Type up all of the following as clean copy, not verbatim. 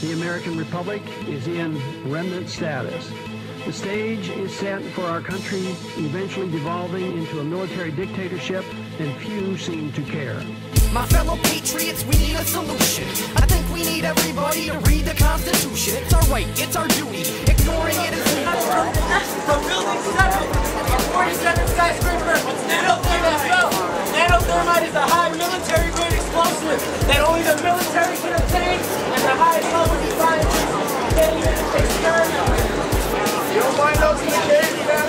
The American Republic is in remnant status. The stage is set for our country eventually devolving into a military dictatorship, and few seem to care. My fellow patriots, we need a solution. I think we need everybody to read the Constitution. It's our right, it's our duty. Ignoring it is from Building 7, a 47 skyscraper, nanothermite fell. Nanothermite is a high military grade explosive that only the military can obtain, and the highest level of scientists can't even experiment. You don't find those in the cave, you got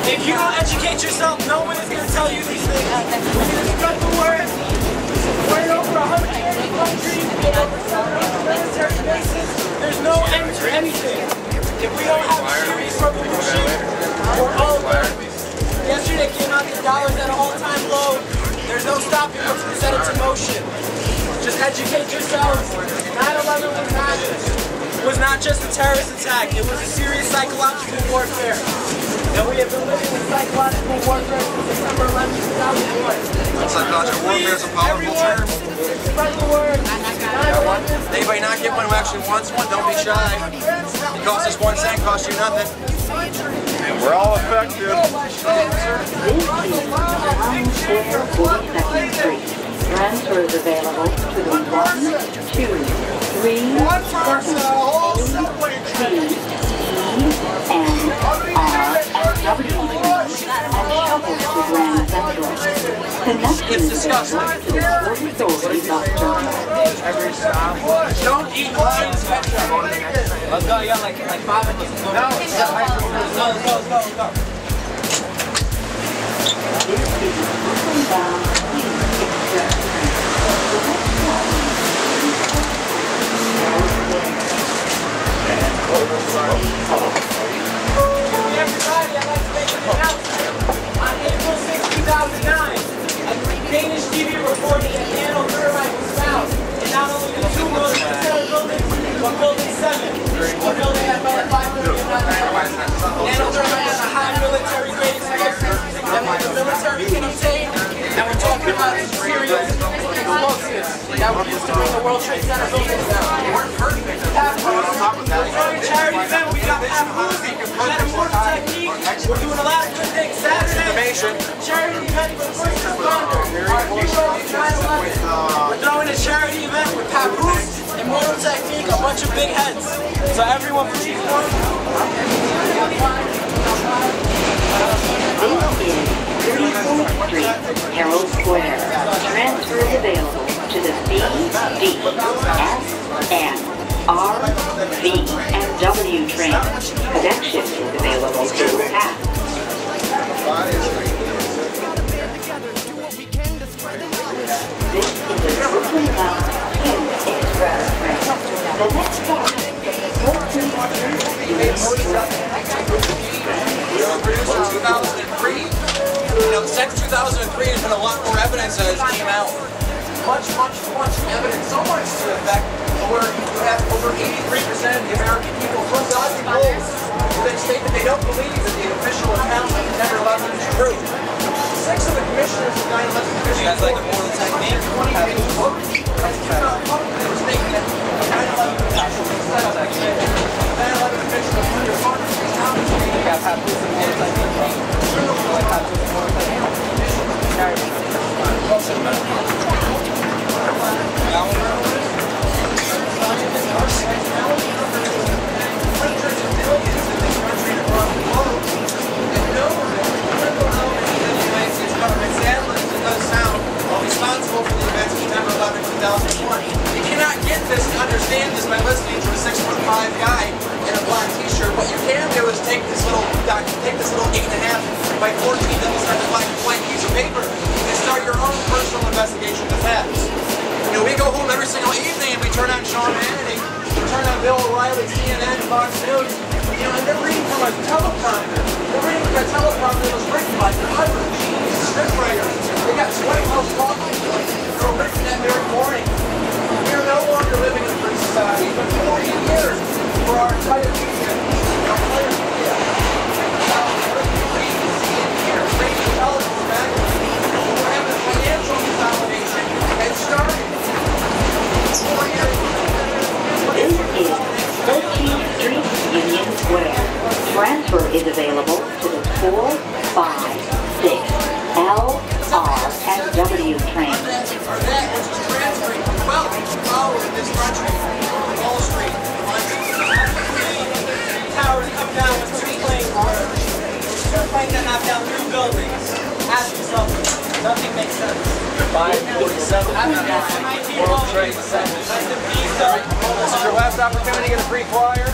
if you don't educate yourself, no one is going to tell you these things. We're going to spread the word. We're in over 180 countries, in over 700 military bases. There's no end to anything. If we don't have a serious revolution, we're all over. Yesterday came out the dollar's at an all-time low. There's no stopping once we set it to motion. Just educate yourselves. 9/11 was not. It was not just a terrorist attack. It was a serious psychological warfare. And we have been living in psychological warfare since December 11, 2001. Psychological warfare is a powerful term. Spread the word. Anybody not get one who actually wants one, don't be shy. It costs us 1 cent, costs you nothing. And we're all effective. Transfers available to the 1, 2, 3, 7, C, E, and R, and W, and shuttles to Grand Central. Connection is discussed to the Port Authority bus terminal. Don't eat lines. Let's go, yeah, like 5 of us. No, let's go. This is a down Everybody, I'd like to make an announcement. On April 6, 2009, a Danish TV reported that nanothermite was found in not only the 2 World Trade buildings, but Building 7, a building that fell at 5:30 at night. Nanothermite is a high military grade explosive that the military can obtain, and we're talking about serious explosives that were used to bring the World Trade Center buildings down. They weren't perfect. During charity event, we got technique. We're doing a lot of good things. Saturday, charity event for the first responder. Our heroes, 9/11. We're throwing a charity event with Papoose and Mortal Technique, a bunch of big heads. So everyone, please come. This is 34th Street, Herald Square. Transfers available to the C, D, S, N, R, V, and W trains. Connection is available to pass. This is a Brooklyn-bound Kent Express train. The next stop is 14th Produced in 2003. You know, since 2003, there's been a lot more evidence that has came out. Much evidence. So much to the fact where you have over 83% of the American people from Dodgy polls that state that they don't believe that the official account of 9/11 is true. 6 of the commissioners of 9/11 commission. You guys like a Mortal Technique? 28 books. Stating that 9/11 commission of under funding. You guys have this in Mortal Technique. Like how to Mortal Technique. Responsible for the events of September 11, 2001. You cannot get this and understand this by listening to a 6'5" guy in a black t-shirt. What you can do is take this little 8.5 by 14 double-sided black and white piece of paper and start your own personal investigation of the facts. You know, we go home every single evening and we turn on Sean Hannity, we turn on Bill O'Reilly, CNN, Fox News, you know, and they're reading from a teleprompter. They're reading from a teleprompter that was written by the scriptwriters. They got 20 house copies. They were written that very morning. We are no longer living in a free society, but 40 years for our entire media. Entire media. Here, radio television, magazine. We're having a financial consolidation and starting 4 years. This is 13th Street, Union Square. Transfer is available to the 456 LR&W train. Or that which is transferring wealth and power in this country. Wall Street, Towers come down with 2 planes. 2 planes that knock down 2 buildings. Ask yourself, nothing makes sense. 547. World Trade Center. This is your last opportunity to get a free flyer.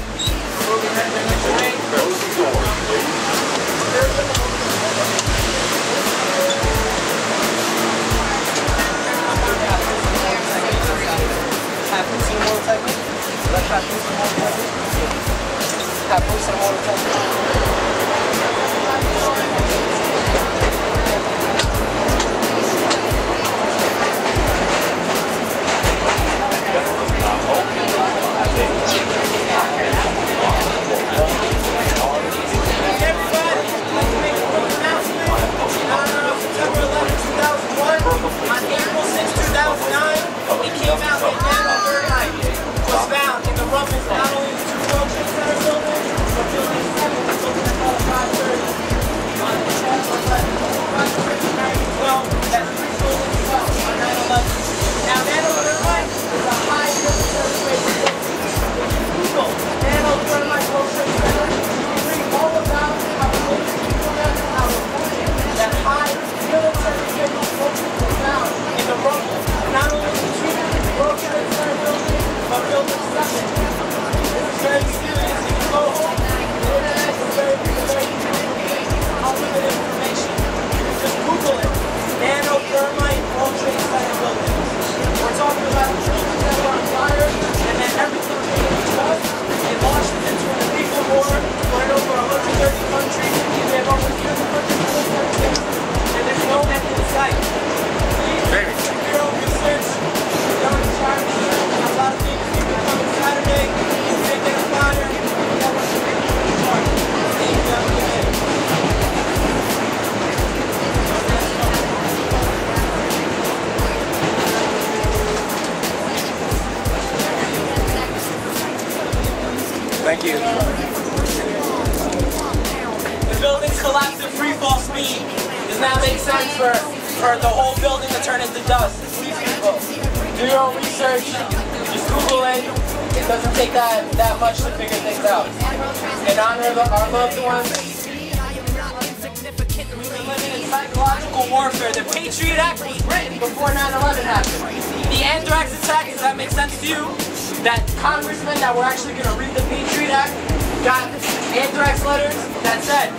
Close the door. Thank you. The building's collapsed at free fall speed. Does not make sense for the whole building to turn into dust. Please people, do your own research. Just Google it. It doesn't take that much to figure things out. In honor of our loved ones, we've been living in psychological warfare. The Patriot Act was written before 9/11 happened. The anthrax attack, does that make sense to you? That congressmen that were actually going to read the Patriot Act got anthrax letters that said,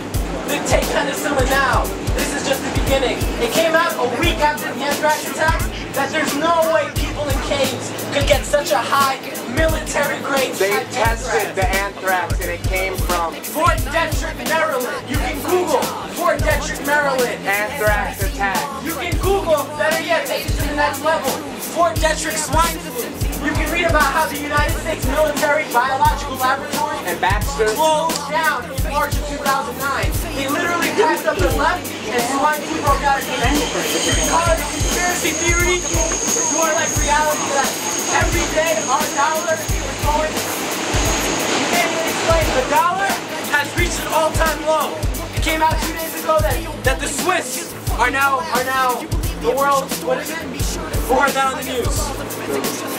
take penicillin now. This is just the beginning. It came out a week after the anthrax attack that there's no way people in caves could get such a high military grade. They tested the anthrax and it came from Fort Detrick, Maryland. You can Google Fort Detrick, Maryland. anthrax attack. You can Google, better yet, take it to the next level. Fort Detrick swine flu. You can read about how the United States military biological laboratory And Baxter. closed down in March of 2009. They literally packed up and left, and swine flu broke out again. Because conspiracy theory is more like reality that every day our dollar is going. You can't even explain. The dollar has reached an all-time low. It came out 2 days ago that the Swiss are now the world's, what is it? Who heard that on the news? You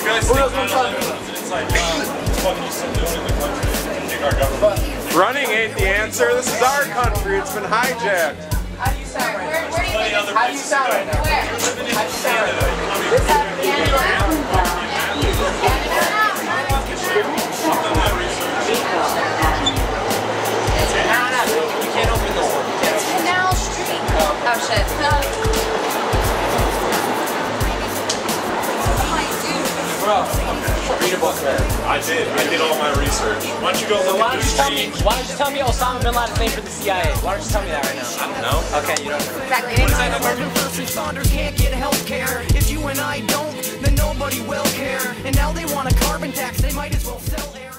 guys think 9/11 was inside job? What can you still do in the country? You think our government? Running ain't the answer. This is our country. It's been hijacked. How do you sound right now? Plenty other How do you sound right now? You're living in How do you sound right Canada. now? This happened in New York. I've done that research. No, you can't open this one. You can't open this. Canal Street. Oh shit. Bro, read a book, man. I did all my research. Why don't you go So look why at don't the you tell me? street? Why don't you tell me Osama bin Laden's name for the CIA? Why don't you tell me that right now? I don't know. Okay, you don't know. Exactly. First responders can't get health care. If you and I don't, then nobody will care. And now they want a carbon tax, they might as well sell air.